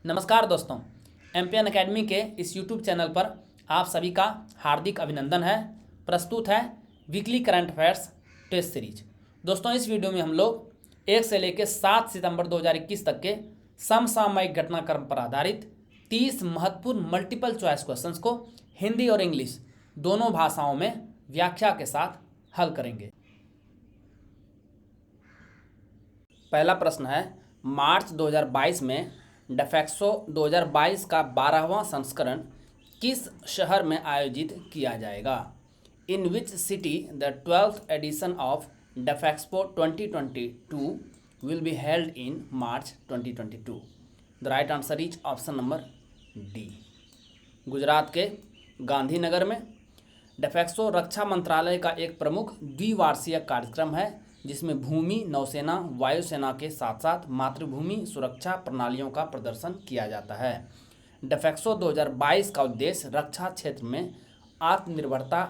नमस्कार दोस्तों, MPN academy के इस यूट्यूब चैनल पर आप सभी का हार्दिक अभिनंदन है। प्रस्तुत है weekly current affairs test series. दोस्तों, इस वीडियो में हम लोग 1 से लेकर 7 सितंबर 2021 तक के समसामयिक घटनाक्रम पर आधारित 30 महत्वपूर्ण मल्टीपल चॉइस क्वेश्चंस को हिंदी और इंग्लिश दोनों भाषाओं में व्याख्या के साथ हल करेंगे। पहला प्रश्न है, मार्च 2022 में डेफेक्सो 2022 का 12वां संस्करण किस शहर में आयोजित किया जाएगा? In which city the 12th edition of DefExpo 2022 will be held in March 2022? The right answer is option number D, Gujarat के गांधीनगर में। डेफेक्सो रक्षा मंत्रालय का एक प्रमुख द्विवार्षिक कार्यक्रम है जिसमें भूमि, नौसेना, वायुसेना के साथ साथ मातृभूमि सुरक्षा प्रणालियों का प्रदर्शन किया जाता है। डेफेक्सो 2022 का उद्देश्य रक्षा क्षेत्र में आत्मनिर्भरता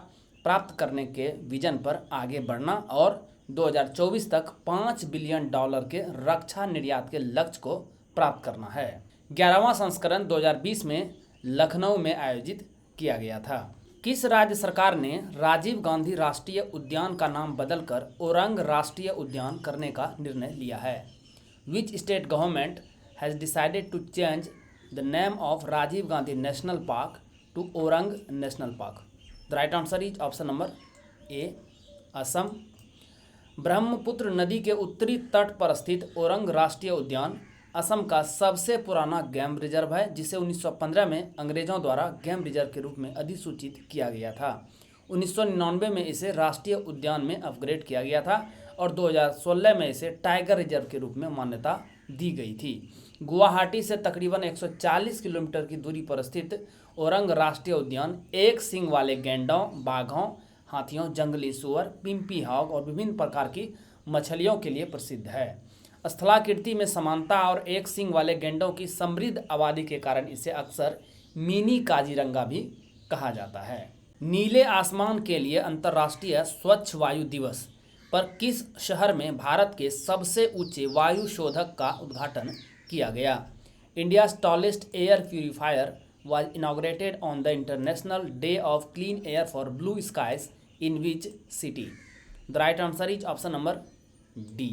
प्राप्त करने के विजन पर आगे बढ़ना और 2024 तक $5 बिलियन के रक्षा निर्यात के लक्ष्य को प्राप्त करना है। 11वां संस्करण 2020 में लखनऊ में आयोजित किया गया था। किस राज्य सरकार ने राजीव गांधी राष्ट्रीय उद्यान का नाम बदलकर ओरंग राष्ट्रीय उद्यान करने का निर्णय लिया है? Which state government has decided to change the name of Rajiv Gandhi national park to Orang national park? The right answer is option number A, Assam. Brahmaputra नदी के उत्तरी तट पर स्थित ओरंग राष्ट्रीय उद्यान असम का सबसे पुराना गेम रिजर्व है, जिसे 1915 में अंग्रेजों द्वारा गेम रिजर्व के रूप में अधिसूचित किया गया था। 1999 में इसे राष्ट्रीय उद्यान में अपग्रेड किया गया था और 2016 में इसे टाइगर रिजर्व के रूप में मान्यता दी गई थी। गुवाहाटी से तकरीबन 140 किलोमीटर की दूरी पर स्थित ओरंग राष्ट्रीय उद्यान एक सींग वाले गैंडों, बाघों, हाथियों, जंगली सुअर, पिंपी हॉग और विभिन्न प्रकार की मछलियों के लिए प्रसिद्ध है। स्थलाकृति में समानता और एक सींग वाले गैंडों की समृद्ध आबादी के कारण इसे अक्सर मिनी काजीरंगा भी कहा जाता है। नीले आसमान के लिए अंतर्राष्ट्रीय स्वच्छ वायु दिवस पर किस शहर में भारत के सबसे ऊंचे वायु शोधक का उद्घाटन किया गया? India's tallest air purifier was inaugurated on the International Day of Clean Air for Blue Skies in which city? The right answer is option number D,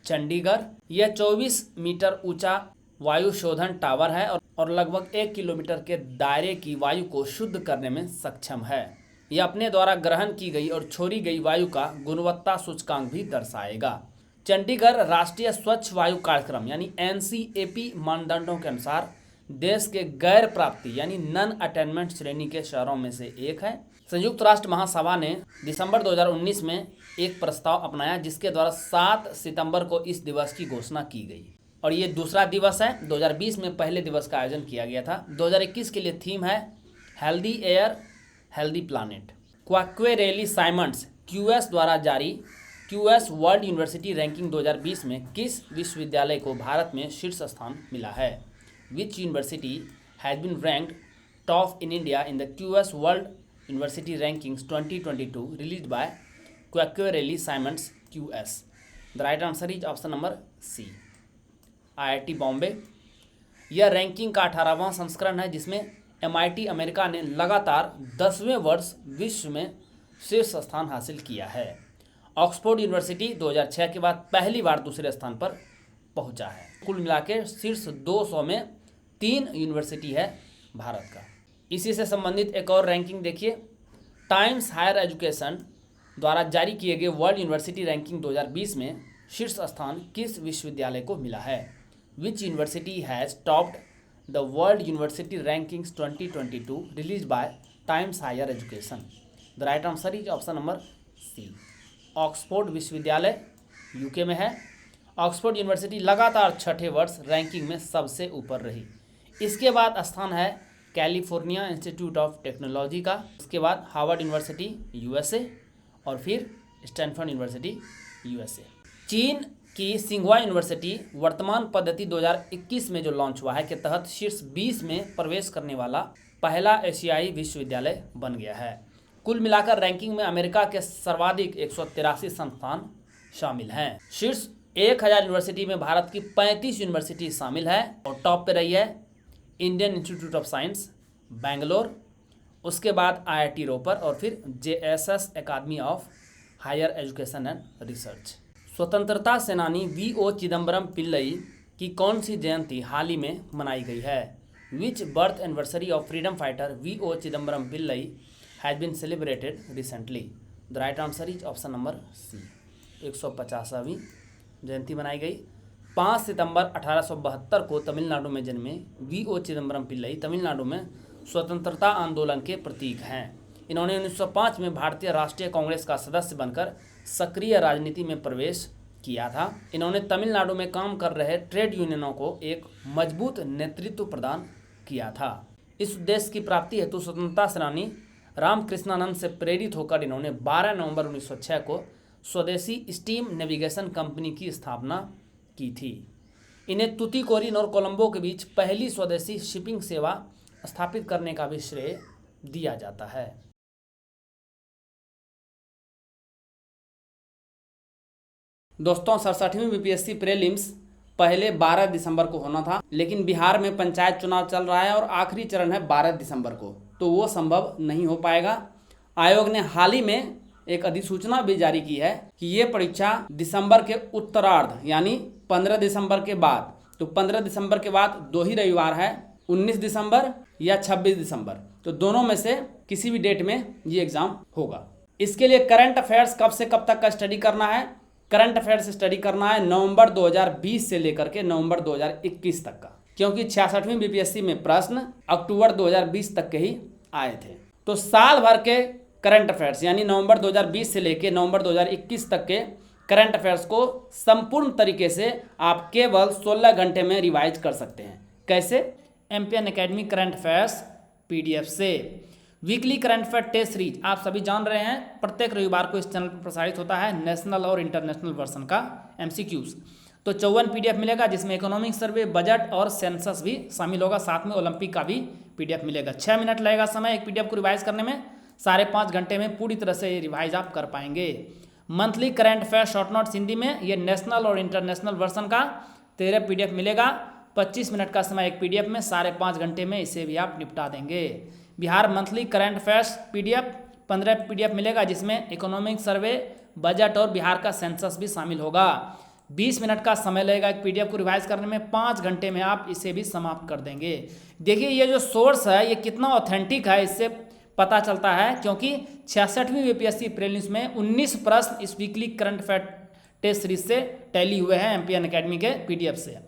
Chandigarh. यह 24 मीटर ऊंचा वायु शोधन टावर है और लगभग 1 किलोमीटर के दायरे की वायु को शुद्ध करने में सक्षम है। यह अपने द्वारा ग्रहण की गई और छोड़ी गई वायु का गुणवत्ता सूचकांक भी दर्शाएगा। चंडीगढ़ राष्ट्रीय स्वच्छ वायु कार्यक्रम यानी NCAP मानदंडों के अनुसार देश के गैर प्राप्ति यानी नन अटेनमेंट श्रेणी के शहरों में से एक है। संयुक्त राष्ट्र महासभा ने दिसंबर 2019 में एक प्रस्ताव अपनाया जिसके द्वारा 7 सितंबर को इस दिवस की घोषणा की गई और ये दूसरा दिवस है। 2020 में पहले दिवस का आयोजन किया गया था। 2021 के लिए थीम है healthy air healthy planet. Quacquarelli Symonds QS द्वारा जारी QS वर्ल्ड यूनिवर्सिटी रैंकिंग 2020 में किस विश्वविद्यालय को भारत में शीर्ष स्थान मिला है? Which university has been ranked top in India in the QS World University Rankings 2022 released by Quacquarelli Simons QS? The right answer is option number C, IIT Bombay. यह रैंकिंग का 18वां संस्करण है जिसमें MIT अमेरिका ने लगातार 10वें वर्ष विश्व में शीर्ष स्थान हासिल किया है। ऑक्सफोर्ड यूनिवर्सिटी 2006 के बाद पहली बार दूसरे स्थान पर पहुंचा है। कुल मिलाकर शीर्ष 200 में 3 यूनिवर्सिटी है भारत का। इसी से संबंधित एक और रैंकिंग देखिए। टाइम्स हायर एजुकेशन द्वारा जारी किए गए वर्ल्ड यूनिवर्सिटी रैंकिंग 2020 में शीर्ष स्थान किस विश्वविद्यालय को मिला है? Which university has topped the world university rankings 2022 release by Times Higher Education? The right answer is option number C, Oxford विश्वविद्यालय UK में है। ऑक्सफोर्ड यूनिवर्सिटी लगातार 6ठे वर्ष रैंकिंग में सबसे ऊपर रही। इसके बाद स्थान है कैलिफोर्निया इंस्टीट्यूट ऑफ टेक्नोलॉजी का, इसके बाद हार्वर्ड यूनिवर्सिटी USA और फिर स्टैनफोर्ड यूनिवर्सिटी USA। चीन की सिंघुआ यूनिवर्सिटी वर्तमान पद्धति 2021 में जो लॉन्च हुआ है के तहत शीर्ष 20 में प्रवेश करने वाला पहला एशियाई विश्वविद्यालय बन गया है। कुल मिलाकर रैंकिंग में अमेरिका के सर्वाधिक 183 संस्थान शामिल हैं। शीर्ष 1000 यूनिवर्सिटी में भारत की 35 यूनिवर्सिटी शामिल है और टॉप पे रही है Indian institute of science Bangalore, उसके बाद IIT रोपर और फिर JSS academy of higher education and research. स्वतंत्रता सेनानी V.O. चिदम्बरम पिल्लई की कौन सी जयंती हाल ही में मनाई गई है? Which birth anniversary of freedom fighter V.O. Chidambaram Pillai has been celebrated recently? The right answer is option number C, 150वीं जयंती मनाई गई। 5 सितंबर 1872 को तमिलनाडु में जन्मे V.O. चिदम्बरम पिल्लई तमिलनाडु में स्वतंत्रता आंदोलन के प्रतीक हैं। इन्होंने 1905 में भारतीय राष्ट्रीय कांग्रेस का सदस्य बनकर सक्रिय राजनीति में प्रवेश किया था। इन्होंने तमिलनाडु में काम कर रहे ट्रेड यूनियनों को एक मजबूत नेतृत्व प्रदान किया था। इस उद्देश्य की प्राप्ति हेतु स्वतंत्रता सेनानी रामकृष्णानंद से प्रेरित होकर इन्होंने 12 नवंबर 1906 को स्वदेशी स्टीम नेविगेशन कंपनी की स्थापना की थी। इन्हें तुतीकोरिन और कोलंबो के बीच पहली स्वदेशी शिपिंग सेवा स्थापित करने का भी श्रेय दिया जाता है। दोस्तों 67वीं बीपीएससी प्रीलिम्स पहले 12 दिसंबर को होना था, लेकिन बिहार में पंचायत चुनाव चल रहा है और आखिरी चरण है 12 दिसंबर को, तो वो संभव नहीं हो पाएगा। आयोग ने हाल ही में एक अधिसूचना भी जारी की है कि ये परीक्षा दिसंबर के उत्तरार्ध यानी 15 दिसंबर के बाद, तो 15 दिसंबर के बाद 2 ही रविवार है, 19 दिसंबर या 26 दिसंबर, तो दोनों में से किसी भी डेट में ये एग्जाम होगा। इसके लिए करंट अफेयर्स कब से कब तक का स्टडी करना है? करंट अफेयर्स स्टडी करना है नवंबर 2020 से लेकर के नवंबर 2021 तक का, क्योंकि 66वीं बीपीएससी में प्रश्न अक्टूबर 2020 तक के ही आए थे। तो साल भर के करंट अफेयर्स यानी नवंबर 2020 से लेकर नवंबर 2021 तक के करंट अफेयर्स को संपूर्ण तरीके से आप केवल 16 घंटे में रिवाइज कर सकते हैं। कैसे? MPN academy current affairs PDF से। Weekly current affair test series आप सभी जान रहे हैं, प्रत्येक रविवार को इस चैनल पर प्रसारित होता है नेशनल और इंटरनेशनल वर्जन का MCQs। तो 54 PDF मिलेगा, जिसमें इकोनॉमिक सर्वे, बजट और सेंसस भी शामिल होगा, साथ में ओलंपिक का भी PDF मिलेगा। 6 मिनट लगेगा समय एक PDF को रिवाइज करने में, 5.5 घंटे में पूरी तरह से ये रिवाइज आप कर पाएंगे। Monthly current affair short notes Hindi में, ये नेशनल और इंटरनेशनल वर्जन का 13 PDF मिलेगा, 25 मिनट का समय एक PDF में, 5.5 घंटे में इसे भी आप निपटा देंगे। Bihar monthly current affairs PDF 15 PDF मिलेगा, जिसमें इकोनॉमिक सर्वे, बजट और बिहार का सेंसस भी शामिल होगा। 20 मिनट का समय लगेगा एक PDF को रिवाइज करने में, 5 घंटे में आप इसे भी समाप्त कर देंगे। देखिए ये जो सोर्स है ये कितना ऑथेंटिक है इससे पता चलता है, क्योंकि 66वीं बीपीएससी प्रीलिम्स में 19 प्रश्न इस weekly current affair test series से टैली हुए हैं एमपीएन एकेडमी के PDF से।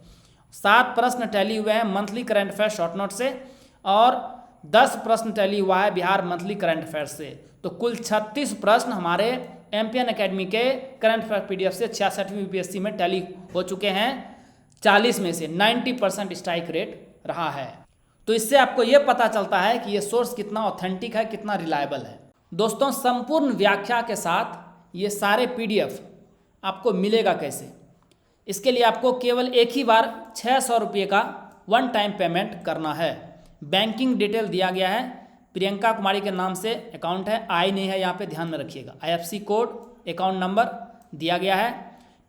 7 प्रश्न टैली हुए हैं monthly current affair short note से और 10 प्रश्न टैली हुआ है बिहार मंथली करंट अफेयर से। तो कुल 36 प्रश्न हमारे एमपीएन एकेडमी के करंट अफेयर PDF से 66वीं बीपीएससी में टैली हो चुके हैं। 40 में से 90% स्ट्राइक रेट रहा है। तो इससे आपको ये पता चलता है कि ये सोर्स कितना ऑथेंटिक है, कितना रिलायबल है। दोस्तों संपूर्ण व्याख्या के साथ ये सारे PDF आपको मिलेगा कैसे? इसके लिए आपको केवल एक ही बार 600 रुपये का वन टाइम पेमेंट करना है। बैंकिंग डिटेल दिया गया है, प्रियंका कुमारी के नाम से अकाउंट है, आई नहीं है यहाँ पे, ध्यान में रखिएगा। IFSC कोड, अकाउंट नंबर दिया गया है।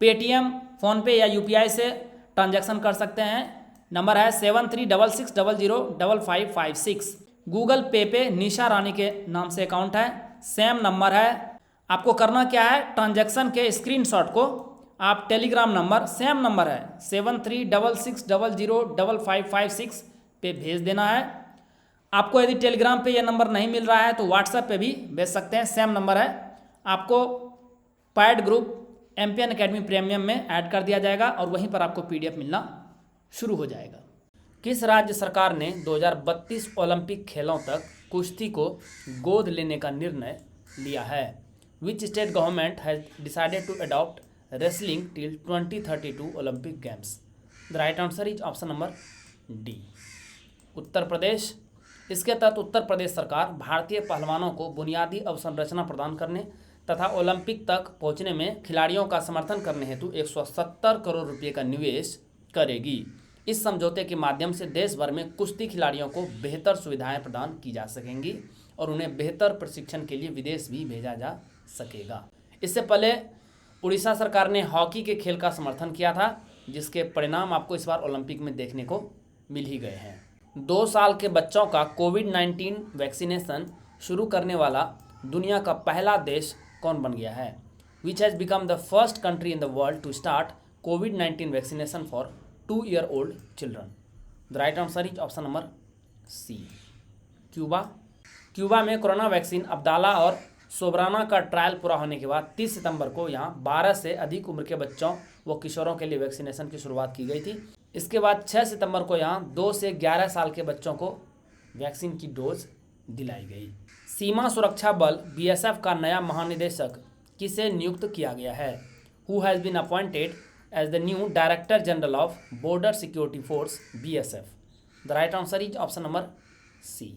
पेटीएम, फ़ोनपे या UPI से ट्रांजैक्शन कर सकते हैं। नंबर है 7366005556। गूगल पे निशा रानी के नाम से अकाउंट है, सेम नंबर है। आपको करना क्या है, ट्रांजैक्शन के स्क्रीनशॉट को आप टेलीग्राम नंबर, सेम नंबर है 7366005556 पे भेज देना है। आपको यदि टेलीग्राम पे ये नंबर नहीं मिल रहा है तो व्हाट्सएप पे भी भेज सकते हैं, सेम नंबर है। आपको pad group MPN academy premium में ऐड कर दिया जाएगा और वहीं पर आपको PDF मिलना शुरू हो जाएगा। किस राज्य सरकार ने 2032 ओलंपिक खेलों तक कुश्ती को गोद लेने का निर्णय लिया है? Which state government has decided to adopt wrestling till 2032 Olympic games? The right answer is option number D, Uttar Pradesh. इसके तहत उत्तर प्रदेश सरकार भारतीय पहलवानों को बुनियादी अवसंरचना प्रदान करने तथा ओलंपिक तक पहुंचने में खिलाड़ियों का समर्थन करने हेतु 170 करोड़ रुपये का निवेश करेगी। इस समझौते के माध्यम से देश भर में कुश्ती खिलाड़ियों को बेहतर सुविधाएं प्रदान की जा सकेंगी और उन्हें बेहतर प्रशिक्षण के लिए विदेश भी भेजा जा सकेगा। इससे पहले उड़ीसा सरकार ने हॉकी के खेल का समर्थन किया था, जिसके परिणाम आपको इस बार ओलंपिक में देखने को मिल ही गए हैं। 2 साल के बच्चों का कोविड-19 वैक्सीनेशन शुरू करने वाला दुनिया का पहला देश कौन बन गया है? Which has become the first country in the world to start कोविड-19 vaccination for 2-year-old children? The right answer is option number C, Cuba. Cuba में कोरोना वैक्सीन अब्दाला और सोबराना का ट्रायल पूरा होने के बाद 30 सितंबर को यहाँ 12 से अधिक उम्र के बच्चों व किशोरों के लिए वैक्सीनेशन की शुरुआत की गई थी। इसके बाद 6 सितंबर को यहाँ 2 से 11 साल के बच्चों को वैक्सीन की डोज दिलाई गई। सीमा सुरक्षा बल बीएसएफ का नया महानिदेशक किसे नियुक्त किया गया है? Who has been appointed as the new director general of border security force BSF? The right answer is option number C,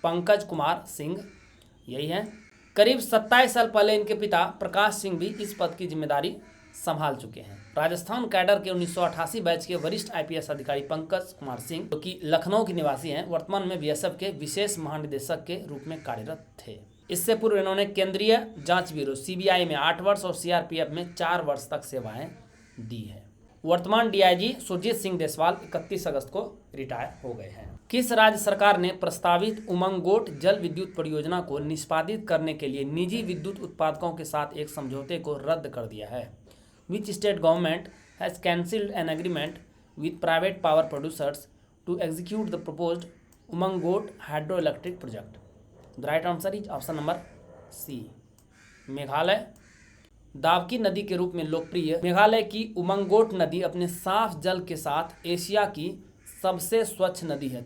Pankaj Kumar Singh यही है। करीब 27 साल पहले इनके पिता प्रकाश सिंह भी इस पद की जिम्मेदारी संभाल चुके हैं। राजस्थान कैडर के 1988 बैच के वरिष्ठ आईपीएस अधिकारी पंकज कुमार सिंह, जो कि लखनऊ के निवासी हैं, वर्तमान में बीएसएफ के विशेष महानिदेशक के रूप में कार्यरत थे। इससे पूर्व इन्होंने केंद्रीय जांच ब्यूरो सीबीआई में 8 वर्ष और सीआरपीएफ में 4 वर्ष तक सेवाएं दी है। वर्तमान डीआईजी सुरजीत सिंह देसवाल 31 अगस्त को रिटायर हो गए हैं। किस राज्य सरकार ने प्रस्तावित उमंगोट जल विद्युत परियोजना को निष्पादित करने के लिए निजी विद्युत उत्पादकों के साथ एक समझौते को रद्द कर दिया है? Which state government has cancelled an agreement with private power producers to execute the proposed Umangot hydroelectric project? The right answer is option number C, Meghalaya. Dawki नदी के रूप में लोकप्रिय मेघालय की उमंगोट नदी अपने साफ जल के साथ एशिया की सबसे स्वच्छ नदी है।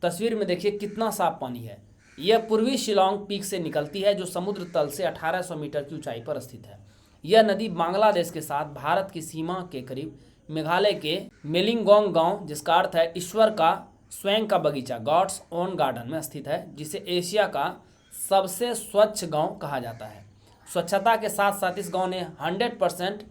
तस्वीर में देखिए कितना साफ पानी है। यह पूर्वी शिलोंग पीक से निकलती है, जो समुद्र तल से 1800 मीटर की ऊंचाई पर स्थित है। यह नदी बांग्लादेश के साथ भारत की सीमा के करीब मेघालय के मेलिंगोंग गांव, जिसका अर्थ है ईश्वर का स्वयं का बगीचा, गॉड्स ओन गार्डन, में स्थित है, जिसे एशिया का सबसे स्वच्छ गांव कहा जाता है। स्वच्छता के साथ साथ इस गांव ने 100%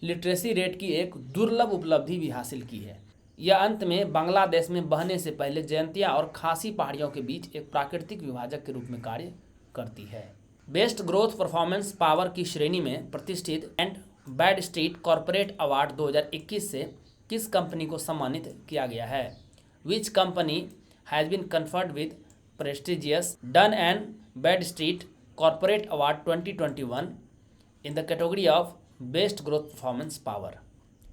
लिटरेसी रेट की एक दुर्लभ उपलब्धि भी हासिल की है। यह अंत में बांग्लादेश में बहने से पहले जयंतिया और खासी पहाड़ियों के बीच एक प्राकृतिक विभाजक के रूप में कार्य करती है। बेस्ट ग्रोथ परफॉर्मेंस पावर की श्रेणी में प्रतिष्ठित and Bradstreet corporate award 2021 से किस कंपनी को सम्मानित किया गया है? Which company has been conferred with prestigious dun and Bradstreet corporate award 2021 in the category of best growth performance power?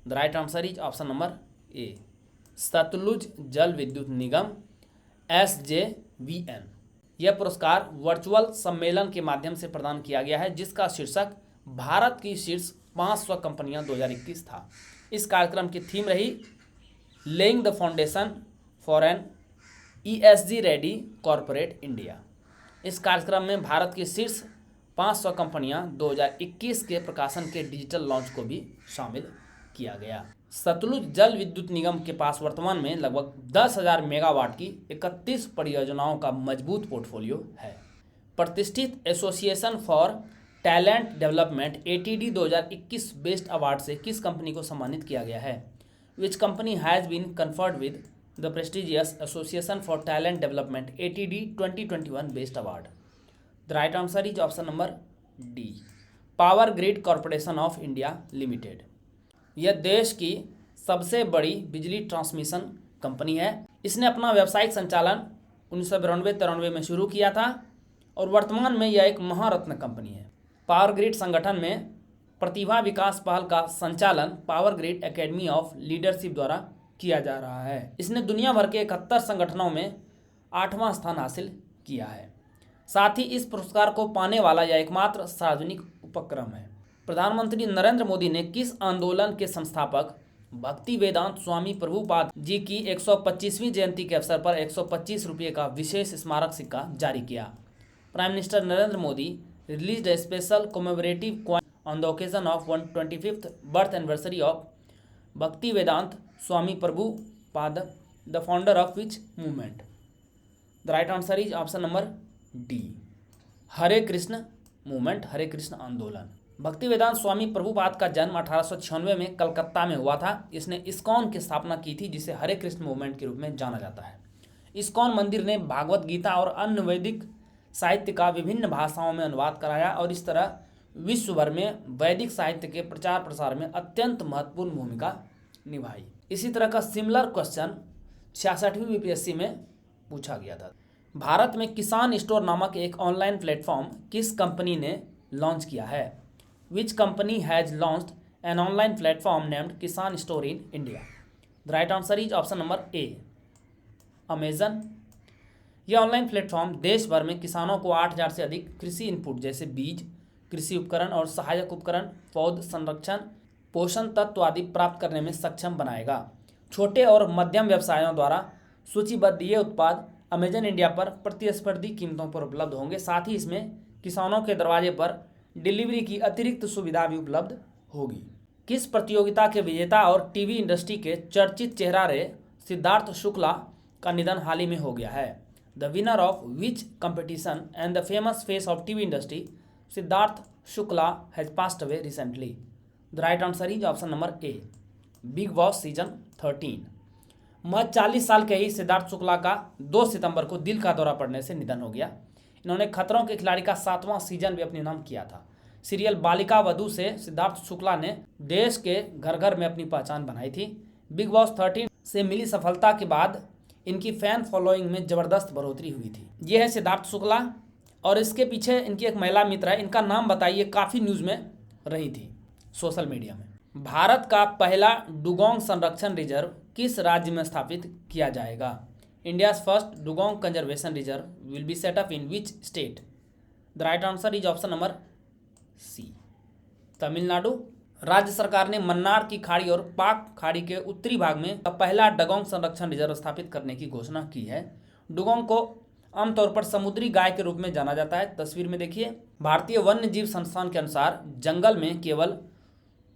The right answer is option number A, Satluj Jal Vidyut Nigam SJVN। यह पुरस्कार वर्चुअल सम्मेलन के माध्यम से प्रदान किया गया है, जिसका शीर्षक भारत की शीर्ष 500 कंपनियां 2021 था। इस कार्यक्रम की थीम रही laying the foundation for an ESG ready corporate India. इस कार्यक्रम में भारत की शीर्ष 500 कंपनियां 2021 के प्रकाशन के डिजिटल लॉन्च को भी शामिल किया गया। सतलुज जल विद्युत निगम के पास वर्तमान में लगभग 10,000 मेगावाट की 31 परियोजनाओं का मजबूत पोर्टफोलियो है। प्रतिष्ठित association for talent development ATD 2021 best award से किस कंपनी को सम्मानित किया गया है? Which company has been conferred with the prestigious association for talent development ATD 2021 best award? The right answer is option number D, power grid corporation of India limited. यह देश की सबसे बड़ी बिजली ट्रांसमिशन कंपनी है। इसने अपना व्यावसायिक संचालन 1992-93 में शुरू किया था और वर्तमान में यह एक महारत्न कंपनी है। पावर ग्रिड संगठन में प्रतिभा विकास पहल का संचालन power grid academy of leadership द्वारा किया जा रहा है। इसने दुनिया भर के 71 संगठनों में 8वां स्थान हासिल किया है। साथ ही इस पुरस्कार को पाने वाला यह एकमात्र सार्वजनिक उपक्रम है। प्रधानमंत्री नरेंद्र मोदी ने किस आंदोलन के संस्थापक भक्ति वेदांत स्वामी प्रभुपाद जी की 125वीं जयंती के अवसर पर 125 रुपये का विशेष स्मारक सिक्का जारी किया? Prime minister Narendra Modi released a special commemorative coin on the occasion of 125th birth anniversary of Bhakti Vedanta Swami Prabhupada, the founder of which movement? The right answer is option number D, Hare Krishna movement, Hare Krishna आंदोलन। भक्ति वेदांत स्वामी प्रभुपाद का जन्म 1896 में कलकत्ता में हुआ था। इसने इस्कॉन की स्थापना की थी, जिसे हरे कृष्ण मूवमेंट के रूप में जाना जाता है। इस्कॉन मंदिर ने भागवत गीता और अन्य वैदिक साहित्य का विभिन्न भाषाओं में अनुवाद कराया और इस तरह विश्व भर में वैदिक साहित्य के प्रचार प्रसार में अत्यंत महत्वपूर्ण भूमिका निभाई। इसी तरह का सिमिलर क्वेश्चन 66वीं बीपीएससी में पूछा गया था। भारत में किसान स्टोर नामक एक ऑनलाइन प्लेटफॉर्म किस कंपनी ने लॉन्च किया है? Which company has launched an online platform named Kisan store in India? The right answer is option number A, Amazon. यह ऑनलाइन प्लेटफॉर्म देश भर में किसानों को 8000 से अधिक कृषि इनपुट जैसे बीज, कृषि उपकरण और सहायक उपकरण, पौध संरक्षण, पोषण तत्व आदि प्राप्त करने में सक्षम बनाएगा। छोटे और मध्यम व्यवसायों द्वारा सूचीबद्ध ये उत्पाद अमेजन इंडिया पर प्रतिस्पर्धी कीमतों पर उपलब्ध होंगे। साथ ही इसमें किसानों के दरवाजे पर डिलीवरी की अतिरिक्त सुविधा भी उपलब्ध होगी। किस प्रतियोगिता के विजेता और टीवी इंडस्ट्री के चर्चित चेहरा रहे सिद्धार्थ शुक्ला का निधन हाल ही में हो गया है? The winner of which competition and the famous face of TV industry Siddharth Shukla has passed away recently? The right answer is option number A, big boss season 13। महज 40 साल के ही सिद्धार्थ शुक्ला का 2 सितंबर को दिल का दौरा पड़ने से निधन हो गया। इन्होंने खतरों के खिलाड़ी का 7वां सीजन भी अपने नाम किया था। सीरियल बालिका वधू से सिद्धार्थ शुक्ला ने देश के घर घर में अपनी पहचान बनाई थी। बिग बॉस 13 से मिली सफलता के बाद इनकी फैन फॉलोइंग में जबरदस्त बढ़ोतरी हुई थी। ये है सिद्धार्थ शुक्ला और इसके पीछे इनकी एक महिला मित्र है। इनका नाम बताइए, काफ़ी न्यूज़ में रही थी सोशल मीडिया में। भारत का पहला डुगोंग संरक्षण रिजर्व किस राज्य में स्थापित किया जाएगा? India's first dugong conservation reserve will be set up in which state? The right answer is option number C, Tamil Nadu. राज्य सरकार ने मन्नार की खाड़ी और पाक खाड़ी के उत्तरी भाग में पहला डुगोंग संरक्षण रिजर्व स्थापित करने की घोषणा की है। डुगोंग को आमतौर पर समुद्री गाय के रूप में जाना जाता है। तस्वीर में देखिए। भारतीय वन्य जीव संस्थान के अनुसार जंगल में केवल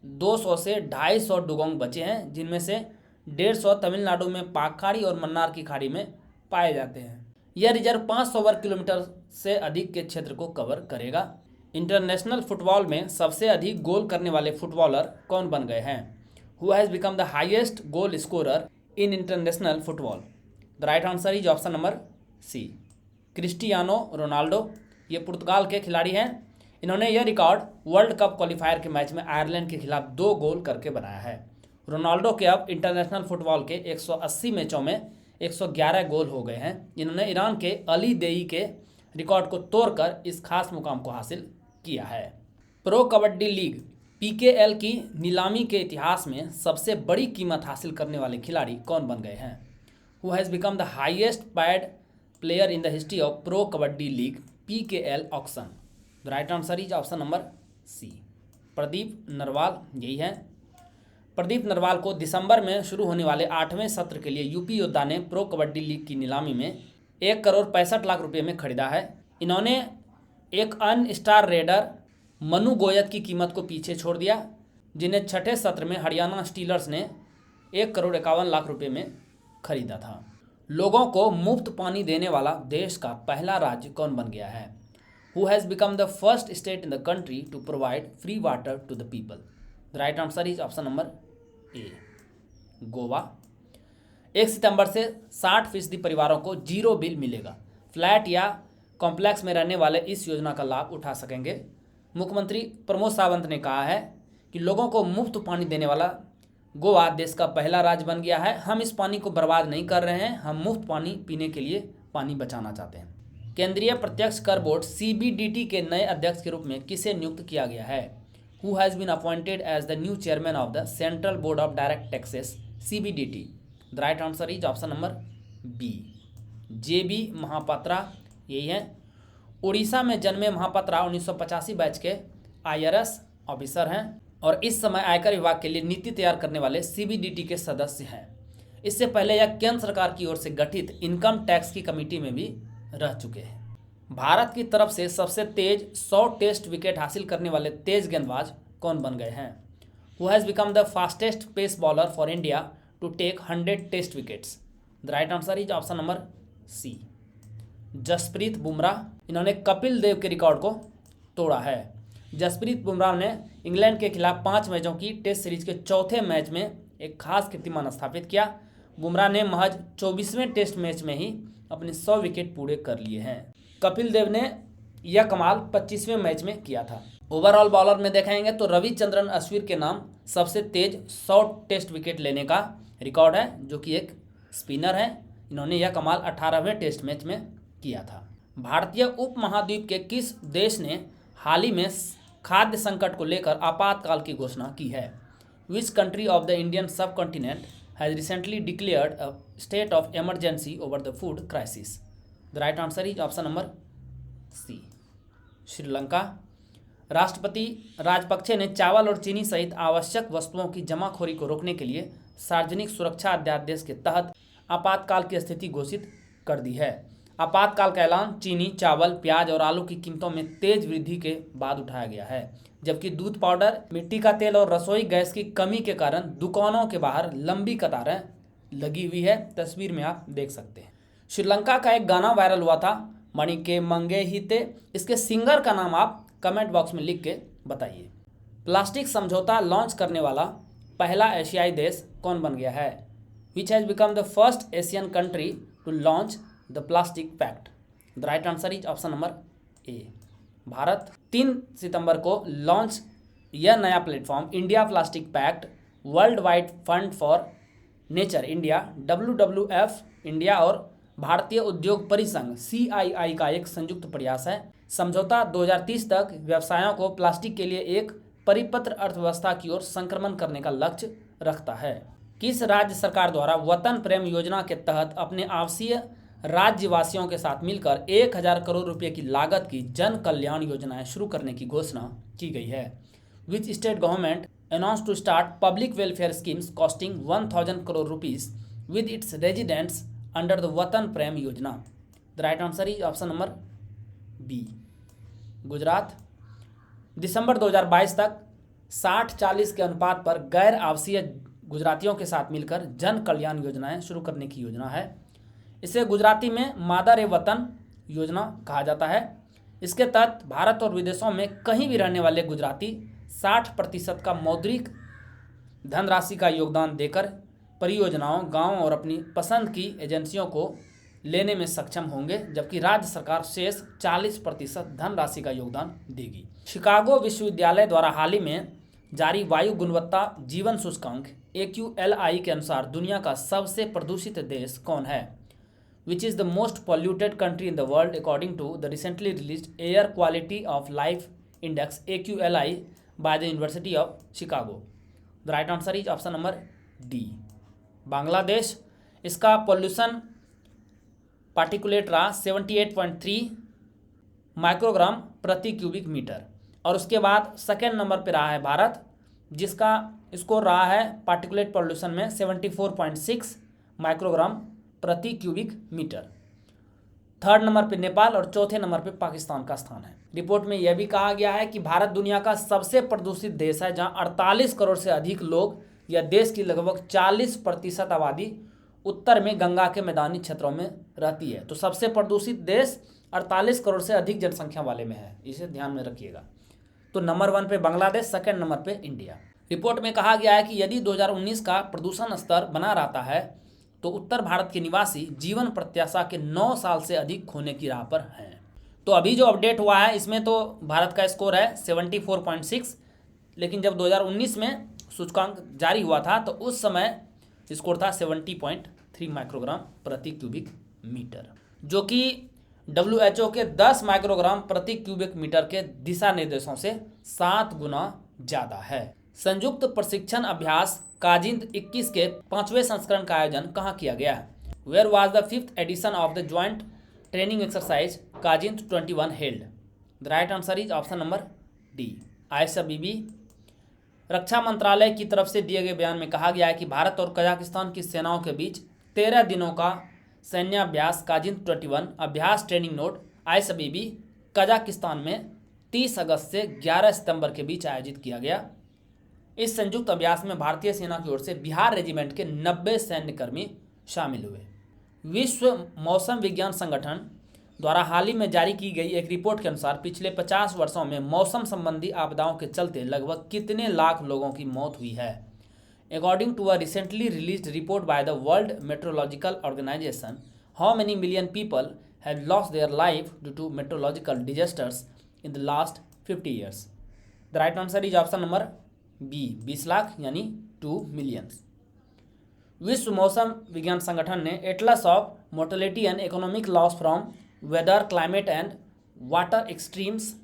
200 से 250 डुगोंग बचे हैं, जिनमें से 150 तमिलनाडु में पाक खाड़ी और मन्नार की खाड़ी में पाए जाते हैं। यह रिजर्व 500 वर्ग किलोमीटर से अधिक के क्षेत्र को कवर करेगा। इंटरनेशनल फुटबॉल में सबसे अधिक गोल करने वाले फुटबॉलर कौन बन गए हैं? Who has become the highest goal scorer in international football? The right answer is option number C, Cristiano Ronaldo. ये पुर्तगाल के खिलाड़ी हैं। इन्होंने यह रिकॉर्ड वर्ल्ड कप क्वालिफायर के मैच में आयरलैंड के खिलाफ 2 गोल करके बनाया है। रोनाल्डो के अब इंटरनेशनल फुटबॉल के 180 मैचों में 111 गोल हो गए हैं। इन्होंने ईरान के अली देई के रिकॉर्ड को तोड़कर इस खास मुकाम को हासिल किया है। प्रो कबड्डी लीग पीकेएल की नीलामी के इतिहास में सबसे बड़ी कीमत हासिल करने वाले खिलाड़ी कौन बन गए हैं? Who has become the highest paid player in the history of pro kabaddi league PKL auction? The right answer is option number C, Pradeep Narwal. यही है। प्रदीप नरवाल को दिसंबर में शुरू होने वाले 8वें सत्र के लिए यूपी योद्धा ने प्रो कबड्डी लीग की नीलामी में 1 करोड़ 65 लाख रुपए में खरीदा है। इन्होंने एक अन्य स्टार रेडर मनु गोयत की कीमत को पीछे छोड़ दिया, जिन्हें 6ठे सत्र में हरियाणा स्टीलर्स ने 1 करोड़ 51 लाख रुपए में खरीदा था। लोगों को मुफ्त पानी देने वाला देश का पहला राज्य कौन बन गया है? Who has become the first state in the country to provide free water to the people? The right answer is option number A, Goa. 1 सितंबर से 60% परिवारों को 0 बिल मिलेगा। फ्लैट या कॉम्प्लेक्स में रहने वाले इस योजना का लाभ उठा सकेंगे। मुख्यमंत्री प्रमोद सावंत ने कहा है कि लोगों को मुफ्त पानी देने वाला गोवा देश का पहला राज्य बन गया है। हम इस पानी को बर्बाद नहीं कर रहे हैं, हम मुफ्त पानी पीने के लिए पानी बचाना चाहते हैं। केंद्रीय प्रत्यक्ष कर बोर्ड सीबीडीटी के नए अध्यक्ष के रूप में किसे नियुक्त किया गया है? Who has been appointed as the new chairman of the central board of direct taxes CBDT? The right answer is option number B, J B Mahapatra. यही है। उड़ीसा में जन्मे महापात्रा 1985 बैच के आईआरएस ऑफिसर हैं और इस समय आयकर विभाग के लिए नीति तैयार करने वाले सीबीडीटी के सदस्य हैं। इससे पहले यह केंद्र सरकार की ओर से गठित इनकम टैक्स की कमेटी में भी रह चुके हैं। भारत की तरफ से सबसे तेज 100 टेस्ट विकेट हासिल करने वाले तेज गेंदबाज कौन बन गए हैं? Who has become the fastest pace bowler for India to take 100 test wickets? The right answer is option number C, Jasprit Bumrah. इन्होंने कपिल देव के रिकॉर्ड को तोड़ा है। जसप्रीत बुमराह ने इंग्लैंड के खिलाफ 5 मैचों की टेस्ट सीरीज के चौथे मैच में एक खास कीर्तिमान स्थापित किया। बुमराह ने महज 24वें टेस्ट मैच में ही अपने 100 विकेट पूरे कर लिए हैं। कपिल देव ने यह कमाल 25वें मैच में किया था। ओवरऑल बॉलर में देखेंगे तो रविचंद्रन अश्विन के नाम सबसे तेज 100 टेस्ट विकेट लेने का रिकॉर्ड है, जो कि एक स्पिनर है। इन्होंने यह कमाल 18वें टेस्ट मैच में किया था। भारतीय उपमहाद्वीप के किस देश ने हाल ही में खाद्य संकट को लेकर आपातकाल की घोषणा की है? Which country of the Indian subcontinent has recently declared a state of emergency over the food crisis? The right answer is option number C, Sri Lanka. राष्ट्रपति राजपक्षे ने चावल और चीनी सहित आवश्यक वस्तुओं की जमाखोरी को रोकने के लिए सार्वजनिक सुरक्षा अध्यादेश के तहत आपातकाल की स्थिति घोषित कर दी है। आपातकाल का ऐलान चीनी, चावल, प्याज और आलू की कीमतों में तेज वृद्धि के बाद उठाया गया है, जबकि दूध पाउडर, मिट्टी का तेल और रसोई गैस की कमी के कारण दुकानों के बाहर लंबी कतारें लगी हुई है। तस्वीर में आप देख सकते हैं। श्रीलंका का एक गाना वायरल हुआ था, मणि के मंगे हिते। इसके सिंगर का नाम आप कमेंट बॉक्स में लिख के बताइए। प्लास्टिक समझौता लॉन्च करने वाला पहला एशियाई देश कौन बन गया है? Which has become the first Asian country to launch the plastic pact? The right answer is option number A, Bharat. 3 सितंबर को लॉन्च यह नया platform India plastic pact world wide fund for nature India WWF India और भारतीय उद्योग परिसंघ CII का एक संयुक्त प्रयास है। समझौता 2030 तक व्यवसायों को प्लास्टिक के लिए एक परिपत्र अर्थव्यवस्था की ओर संक्रमण करने का लक्ष्य रखता है। किस राज्य सरकार द्वारा वतन प्रेम योजना के तहत अपने आवासीय राज्यवासियों के साथ मिलकर 1000 करोड़ रुपए की लागत की जन कल्याण योजनाएं शुरू करने की घोषणा की गई है? Which state government announce to start public welfare schemes costing 1000 crore rupees with its residents under the Vatan Prem Yojana? The right answer is option number B, Gujarat. दिसंबर 2022 तक 60-40 के अनुपात पर गैर आवासीय गुजरातियों के साथ मिलकर जन कल्याण योजनाएं शुरू करने की योजना है। इसे गुजराती में मादर ए वतन योजना कहा जाता है। इसके तहत भारत और विदेशों में कहीं भी रहने वाले गुजराती 60% का मौद्रिक धनराशि का योगदान देकर परियोजनाओं, गांव और अपनी पसंद की एजेंसियों को लेने में सक्षम होंगे, जबकि राज्य सरकार शेष 40% धनराशि का योगदान देगी। शिकागो विश्वविद्यालय द्वारा हाल ही में जारी वायु गुणवत्ता जीवन सूचकांक AQLI के अनुसार दुनिया का सबसे प्रदूषित देश कौन है? Which is the most polluted country in the world according to the recently released Air Quality of Life Index AQLI by the University of Chicago? The right answer is option number D, Bangladesh. इसका pollution particulate रहा 78.3 microgram प्रति cubic metre. और उसके बाद second number पे रहा है भारत, जिसका स्कोर रहा है पार्टिकुलेट पोल्यूशन में 74.6 माइक्रोग्राम प्रति क्यूबिक मीटर। थर्ड नंबर पे नेपाल और चौथे नंबर पे पाकिस्तान का स्थान है। रिपोर्ट में यह भी कहा गया है कि भारत दुनिया का सबसे प्रदूषित देश है, जहां 48 करोड़ से अधिक लोग या देश की लगभग 40% आबादी उत्तर में गंगा के मैदानी क्षेत्रों में रहती है। तो सबसे प्रदूषित देश 48 करोड़ से अधिक जनसंख्या वाले में है, इसे ध्यान में रखिएगा। तो नंबर 1 पे बांग्लादेश, सेकंड नंबर पे इंडिया। रिपोर्ट में कहा गया है कि यदि 2019 का प्रदूषण स्तर बना रहता है तो उत्तर भारत के निवासी जीवन प्रत्याशा के 9 साल से अधिक खोने की राह पर हैं। तो अभी जो अपडेट हुआ है इसमें तो भारत का स्कोर है 74.6, लेकिन जब 2019 में सूचकांक जारी हुआ था तो उस समय स्कोर था 70.3 माइक्रोग्राम प्रति क्यूबिक मीटर, जो कि WHO के 10 माइक्रोग्राम प्रति क्यूबिक मीटर के दिशा निर्देशों से 7 गुना ज़्यादा है। संयुक्त प्रशिक्षण अभ्यास काजिंद 21 के 5वें संस्करण का आयोजन कहाँ किया गया? Where was the 5th edition of the joint training exercise Kazind 21 held? The right answer is option number D, ISBB। रक्षा मंत्रालय की तरफ से दिए गए बयान में कहा गया है कि भारत और कजाकिस्तान की सेनाओं के बीच 13 दिनों का सैन्याभ्यास काजिंद 21 अभ्यास ट्रेनिंग नोट ISBB कजाकिस्तान में 30 अगस्त से 11 सितंबर के बीच आयोजित किया गया। इस संयुक्त अभ्यास में भारतीय सेना की ओर से बिहार रेजिमेंट के 90 सैन्यकर्मी शामिल हुए। विश्व मौसम विज्ञान संगठन द्वारा हाल ही में जारी की गई एक रिपोर्ट के अनुसार पिछले 50 वर्षों में मौसम संबंधी आपदाओं के चलते लगभग कितने लाख लोगों की मौत हुई है? According to a recently released report by the World Meteorological Organization, how many million people have lost their life due to meteorological disasters in the last 50 years? The right answer is option number B, 20 lakh यानी 2 million. विश्व मौसम विज्ञान संगठन ने atlas of mortality and economic loss from weather, climate and water extremes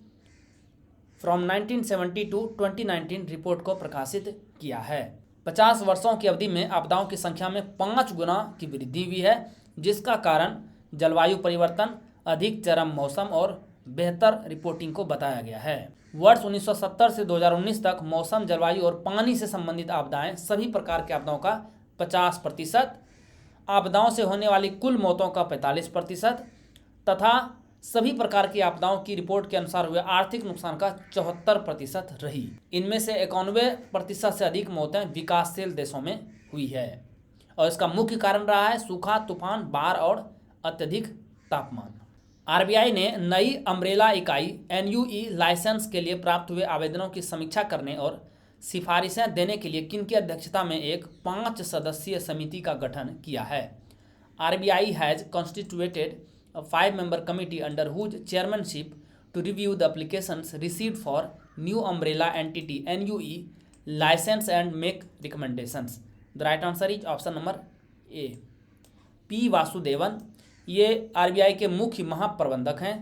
from 1970 to 2019 report को प्रकाशित किया है। 50 वर्षों की अवधि में आपदाओं की संख्या में 5 गुना की वृद्धि हुई है, जिसका कारण जलवायु परिवर्तन, अधिक चरम मौसम और बेहतर रिपोर्टिंग को बताया गया है। वर्ष 1970 से 2019 तक मौसम, जलवायु और पानी से संबंधित आपदाएं सभी प्रकार के आपदाओं का 50%, आपदाओं से होने वाली कुल मौतों का 45% तथा सभी प्रकार की आपदाओं की रिपोर्ट के अनुसार हुए आर्थिक नुकसान का 74% रही। इनमें से 91% से अधिक मौतें विकासशील देशों में हुई है और इसका मुख्य कारण रहा है सूखा, तूफान, बाढ़ और अत्यधिक तापमान। आरबीआई ने नई अम्ब्रेला इकाई एनयूई लाइसेंस के लिए प्राप्त हुए आवेदनों की समीक्षा करने और सिफारिशें देने के लिए किनकी अध्यक्षता में एक 5 सदस्यीय समिति का गठन किया है। RBI has constituted a 5-member committee under whose chairmanship to review the applications received for new umbrella entity NUE license and make recommendations. The right answer is option number A, P Vasudevan. ये RBI के मुख्य महाप्रबंधक हैं।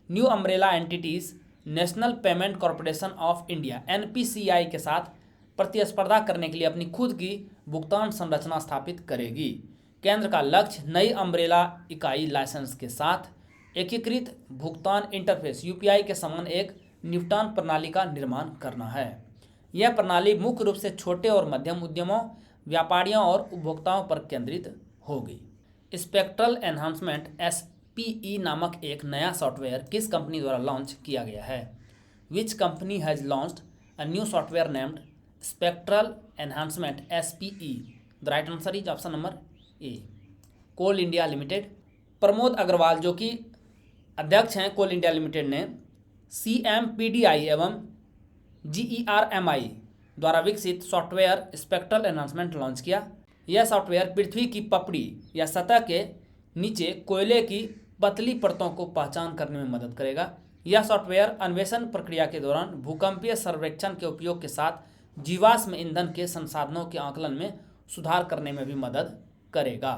New umbrella entities national payment corporation of India NPCI के साथ प्रतिस्पर्धा करने के लिए अपनी खुद की भुगतान संरचना स्थापित करेगी। केंद्र का लक्ष्य नई अम्ब्रेला इकाई लाइसेंस के साथ एकीकृत भुगतान इंटरफेस यूपीआई के समान एक निपटान प्रणाली का निर्माण करना है। यह प्रणाली मुख्य रूप से छोटे और मध्यम उद्यमों, व्यापारियों और उपभोक्ताओं पर केंद्रित होगी। स्पेक्ट्रल एनहांसमेंट SPE नामक एक नया सॉफ्टवेयर किस कंपनी द्वारा लॉन्च किया गया है? Which company has launched a new software named spectral enhancement SPE? The right answer is option number A, coal India limited. Pramod Agrawal जो कि अध्यक्ष हैं कोल इंडिया लिमिटेड ने CMPDI एवं GERMI द्वारा विकसित सॉफ्टवेयर स्पेक्ट्रल एनहांसमेंट लॉन्च किया। यह सॉफ्टवेयर पृथ्वी की पपड़ी या सतह के नीचे कोयले की पतली परतों को पहचान करने में मदद करेगा। यह सॉफ्टवेयर अन्वेषण प्रक्रिया के दौरान भूकंपीय सर्वेक्षण के उपयोग के साथ जीवाश्म ईंधन के संसाधनों के आकलन में सुधार करने में भी मदद करेगा।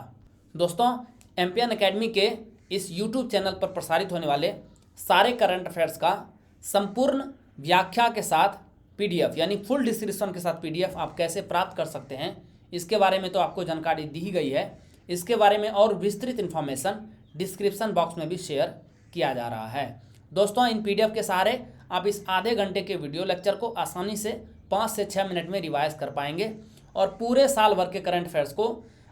दोस्तों, एम्पियन एकेडमी के इस YouTube चैनल पर प्रसारित होने वाले सारे करंट अफेयर्स का संपूर्ण व्याख्या के साथ PDF यानी फुल डिस्क्रिप्शन के साथ PDF आप कैसे प्राप्त कर सकते हैं, इसके बारे में तो आपको जानकारी दी गई है। इसके बारे में और विस्तृत इन्फॉर्मेशन डिस्क्रिप्शन बॉक्स में भी शेयर किया जा रहा है। दोस्तों, इन PDF के सहारे आप इस आधे घंटे के वीडियो लेक्चर को आसानी से 5 से 6 मिनट में रिवाइज कर पाएंगे और पूरे साल भर के करंट अफेयर्स को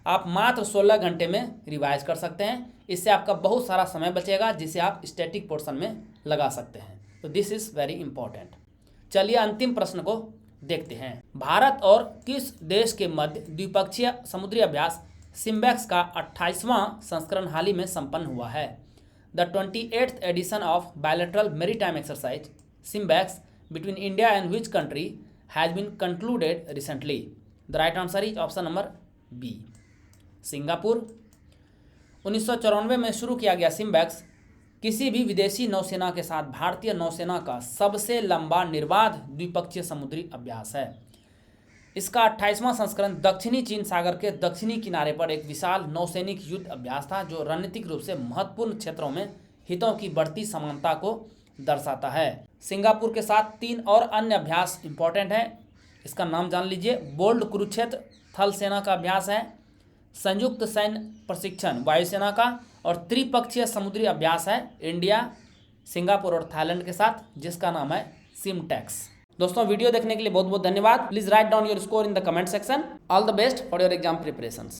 आप मात्र 16 घंटे में रिवाइज कर सकते हैं। इससे आपका बहुत सारा समय बचेगा जिसे आप स्टैटिक पोर्शन में लगा सकते हैं। तो दिस इज़ वेरी इंपॉर्टेंट। चलिए अंतिम प्रश्न को देखते हैं। भारत और किस देश के मध्य द्विपक्षीय समुद्री अभ्यास सिम्बैक्स का 28वां संस्करण हाल ही में संपन्न हुआ है? The 28th edition of bilateral maritime exercise SIMBEX between India and which country has been concluded recently? The right answer is option number B, Singapore. 1994 में शुरू किया गया सिम्बैक्स किसी भी विदेशी नौसेना के साथ भारतीय नौसेना का सबसे लंबा निर्बाध द्विपक्षीय समुद्री अभ्यास है। इसका 28वां संस्करण दक्षिणी चीन सागर के दक्षिणी किनारे पर एक विशाल नौसैनिक युद्ध अभ्यास था, जो रणनीतिक रूप से महत्वपूर्ण क्षेत्रों में हितों की बढ़ती समानता को दर्शाता है। सिंगापुर के साथ 3 और अन्य अभ्यास इंपॉर्टेंट हैं, इसका नाम जान लीजिए। बोल्ड कुरुक्षेत्र थल सेना का अभ्यास है, संयुक्त सैन्य प्रशिक्षण वायुसेना का, और त्रिपक्षीय समुद्री अभ्यास है इंडिया, सिंगापुर और थाईलैंड के साथ, जिसका नाम है सिमटेक्स। दोस्तों, वीडियो देखने के लिए बहुत बहुत धन्यवाद। Please write down your score in the comment section. All the best for your exam preparations.